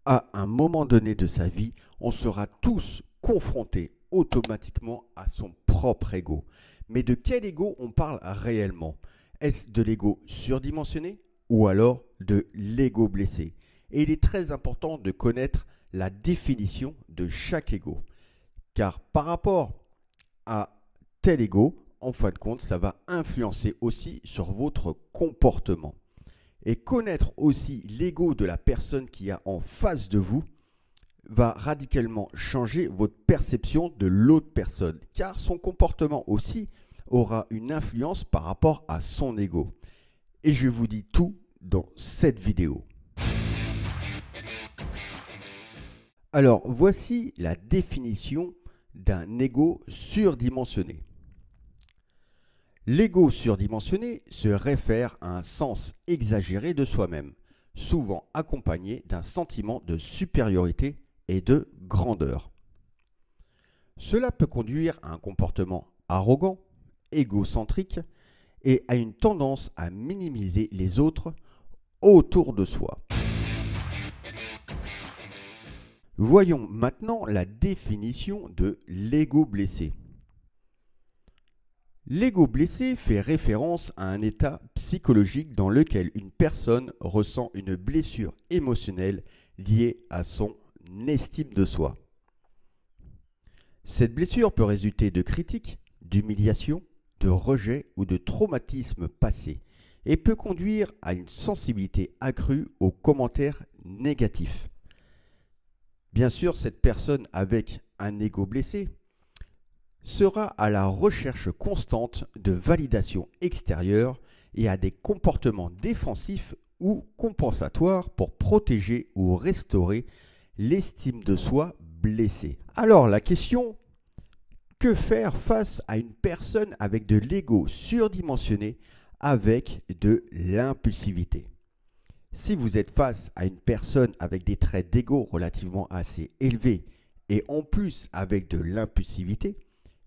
À un moment donné de sa vie, on sera tous confrontés automatiquement à son propre ego. Mais de quel ego on parle réellement? Est-ce de l'ego surdimensionné ou alors de l'ego blessé? Et il est très important de connaître la définition de chaque ego. Car par rapport à tel ego, en fin de compte, ça va influencer aussi sur votre comportement. Et connaître aussi l'ego de la personne qui est en face de vous va radicalement changer votre perception de l'autre personne, car son comportement aussi aura une influence par rapport à son ego. Et je vous dis tout dans cette vidéo. Alors, voici la définition d'un ego surdimensionné. L'ego surdimensionné se réfère à un sens exagéré de soi-même, souvent accompagné d'un sentiment de supériorité et de grandeur. Cela peut conduire à un comportement arrogant, égocentrique et à une tendance à minimiser les autres autour de soi. Voyons maintenant la définition de l'ego blessé. L'ego blessé fait référence à un état psychologique dans lequel une personne ressent une blessure émotionnelle liée à son estime de soi. Cette blessure peut résulter de critiques, d'humiliation, de rejet ou de traumatismes passés et peut conduire à une sensibilité accrue aux commentaires négatifs. Bien sûr, cette personne avec un ego blessé sera à la recherche constante de validation extérieure et à des comportements défensifs ou compensatoires pour protéger ou restaurer l'estime de soi blessée. Alors la question, que faire face à une personne avec de l'ego surdimensionné avec de l'impulsivité? Si vous êtes face à une personne avec des traits d'ego relativement assez élevés et en plus avec de l'impulsivité,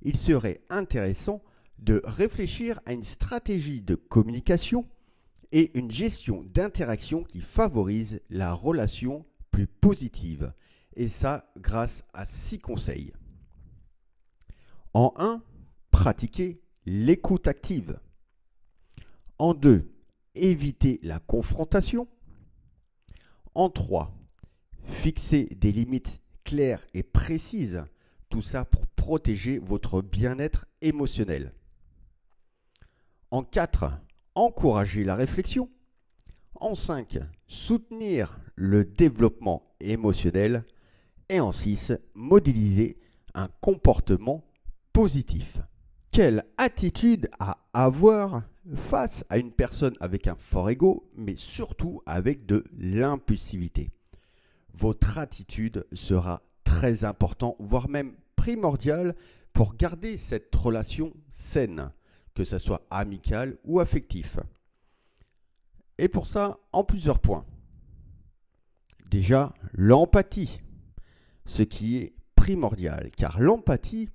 il serait intéressant de réfléchir à une stratégie de communication et une gestion d'interaction qui favorise la relation plus positive. Et ça grâce à 6 conseils. En 1, pratiquez l'écoute active. En 2, évitez la confrontation. En 3, fixez des limites claires et précises. Tout ça pour protéger votre bien-être émotionnel. En 4, encouragez la réflexion. En 5, soutenir le développement émotionnel. Et en 6, modéliser un comportement positif. Quelle attitude à avoir face à une personne avec un fort ego, mais surtout avec de l'impulsivité? Votre attitude sera très important, voire même primordial pour garder cette relation saine, que ce soit amicale ou affective. Et pour ça, en plusieurs points. Déjà, l'empathie, ce qui est primordial, car l'empathie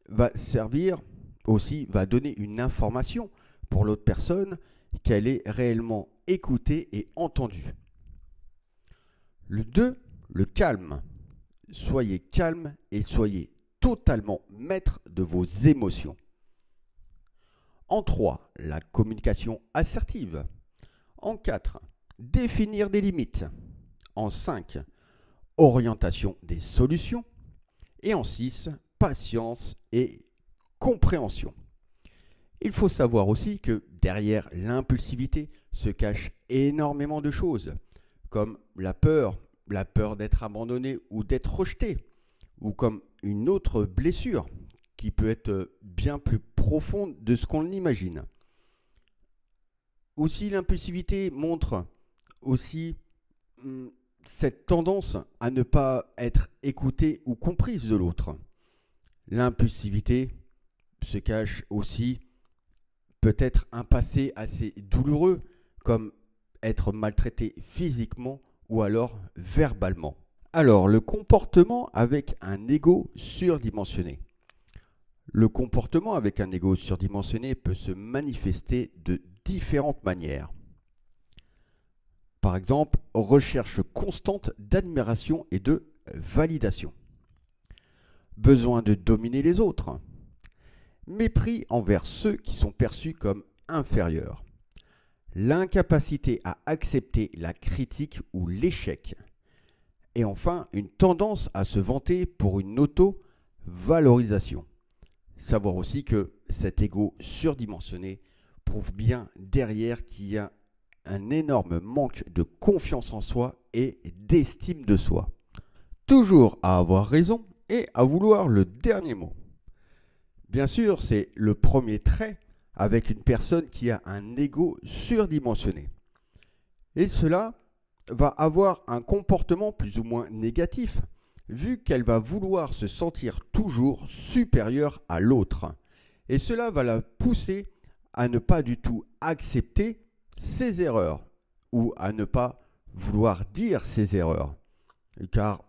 va servir aussi, va donner une information pour l'autre personne qu'elle est réellement écoutée et entendue. Le 2, le calme. Soyez calme et soyez totalement maître de vos émotions. En 3, la communication assertive. En 4, définir des limites. En 5, orientation des solutions. Et en 6, patience et compréhension. Il faut savoir aussi que derrière l'impulsivité se cachent énormément de choses, comme la peur d'être abandonné ou d'être rejeté, ou comme une autre blessure qui peut être bien plus profonde de ce qu'on l'imagine. Aussi, l'impulsivité montre aussi cette tendance à ne pas être écoutée ou comprise de l'autre. L'impulsivité se cache aussi peut-être un passé assez douloureux, comme être maltraité physiquement ou alors verbalement. Alors, le comportement avec un ego surdimensionné. Le comportement avec un ego surdimensionné peut se manifester de différentes manières. Par exemple, recherche constante d'admiration et de validation. Besoin de dominer les autres. Mépris envers ceux qui sont perçus comme inférieurs. L'incapacité à accepter la critique ou l'échec. Et enfin, une tendance à se vanter pour une auto-valorisation. Savoir aussi que cet ego surdimensionné prouve bien derrière qu'il y a un énorme manque de confiance en soi et d'estime de soi. Toujours à avoir raison et à vouloir le dernier mot. Bien sûr, c'est le premier trait avec une personne qui a un ego surdimensionné. Et cela va avoir un comportement plus ou moins négatif, vu qu'elle va vouloir se sentir toujours supérieure à l'autre. Et cela va la pousser à ne pas du tout accepter ses erreurs, ou à ne pas vouloir dire ses erreurs. Car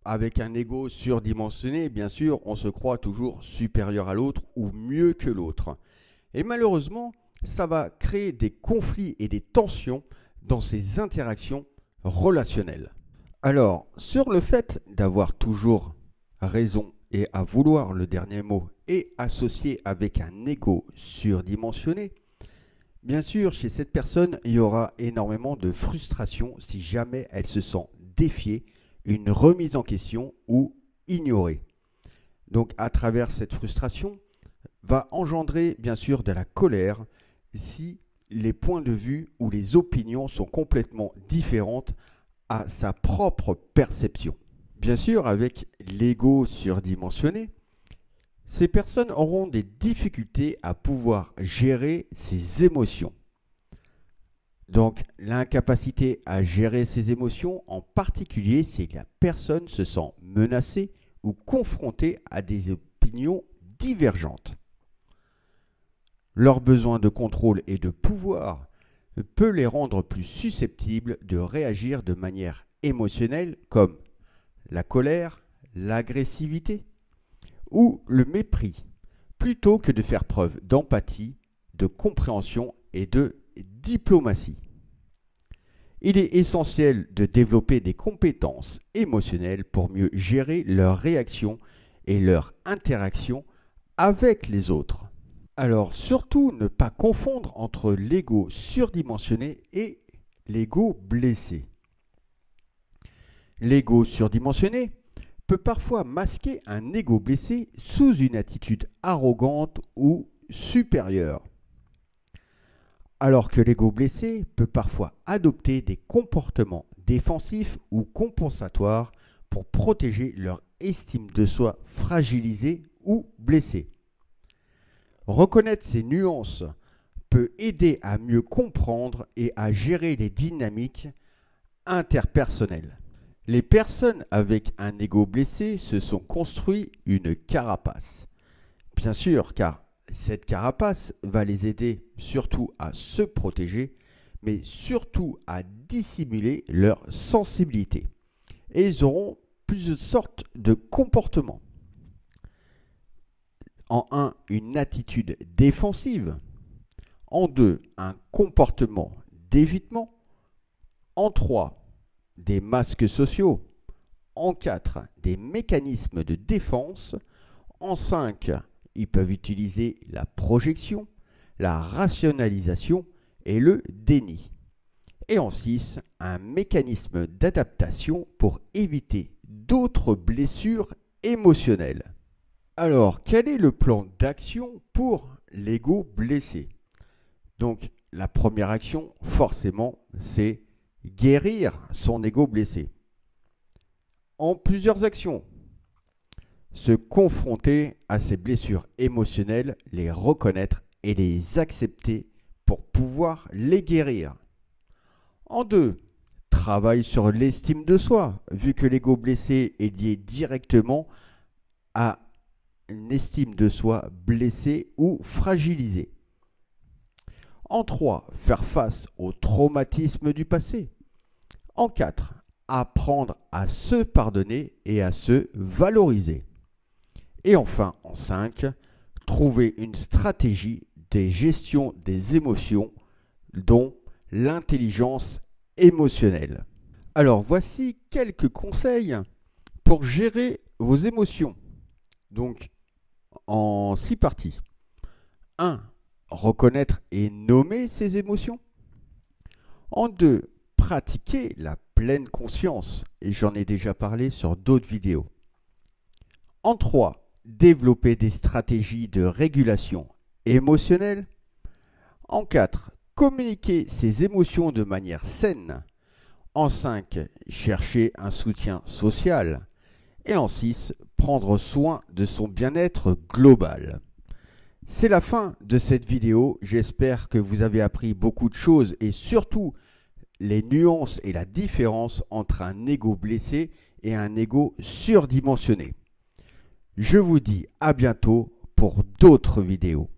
avec un ego surdimensionné, bien sûr, on se croit toujours supérieur à l'autre ou mieux que l'autre. Et malheureusement, ça va créer des conflits et des tensions dans ces interactions relationnelles. Alors, sur le fait d'avoir toujours raison et à vouloir le dernier mot et associé avec un ego surdimensionné, bien sûr, chez cette personne, il y aura énormément de frustration si jamais elle se sent défiée, une remise en question ou ignorée. Donc, à travers cette frustration, va engendrer bien sûr de la colère si les points de vue ou les opinions sont complètement différentes à sa propre perception. Bien sûr, avec l'ego surdimensionné, ces personnes auront des difficultés à pouvoir gérer ses émotions. Donc, l'incapacité à gérer ses émotions, en particulier si la personne se sent menacée ou confrontée à des opinions divergentes. Leur besoin de contrôle et de pouvoir peut les rendre plus susceptibles de réagir de manière émotionnelle comme la colère, l'agressivité ou le mépris, plutôt que de faire preuve d'empathie, de compréhension et de diplomatie. Il est essentiel de développer des compétences émotionnelles pour mieux gérer leurs réactions et leurs interactions avec les autres. Alors surtout ne pas confondre entre l'ego surdimensionné et l'ego blessé. L'ego surdimensionné peut parfois masquer un ego blessé sous une attitude arrogante ou supérieure. Alors que l'ego blessé peut parfois adopter des comportements défensifs ou compensatoires pour protéger leur estime de soi fragilisée ou blessée. Reconnaître ces nuances peut aider à mieux comprendre et à gérer les dynamiques interpersonnelles. Les personnes avec un ego blessé se sont construit une carapace. Bien sûr, car cette carapace va les aider surtout à se protéger, mais surtout à dissimuler leur sensibilité. Et ils auront plusieurs sortes de comportements. En 1, une attitude défensive. En 2, un comportement d'évitement. En 3, des masques sociaux. En 4, des mécanismes de défense. En 5, ils peuvent utiliser la projection, la rationalisation et le déni. Et en 6, un mécanisme d'adaptation pour éviter d'autres blessures émotionnelles. Alors, quel est le plan d'action pour l'ego blessé? Donc, la première action, forcément, c'est guérir son ego blessé. En plusieurs actions. Se confronter à ses blessures émotionnelles, les reconnaître et les accepter pour pouvoir les guérir. En 2, travail sur l'estime de soi, vu que l'ego blessé est lié directement à une estime de soi blessée ou fragilisée. En 3, faire face au traumatisme du passé. En 4, apprendre à se pardonner et à se valoriser. Et enfin, en 5, trouver une stratégie de gestion des émotions dont l'intelligence émotionnel. Alors voici quelques conseils pour gérer vos émotions. Donc en 6 parties. 1. Reconnaître et nommer ses émotions. En 2. Pratiquer la pleine conscience. Et j'en ai déjà parlé sur d'autres vidéos. En 3. Développer des stratégies de régulation émotionnelle. En 4. Communiquer ses émotions de manière saine. En 5. Chercher un soutien social. Et en 6. Prendre soin de son bien-être global. C'est la fin de cette vidéo. J'espère que vous avez appris beaucoup de choses et surtout les nuances et la différence entre un ego blessé et un ego surdimensionné. Je vous dis à bientôt pour d'autres vidéos.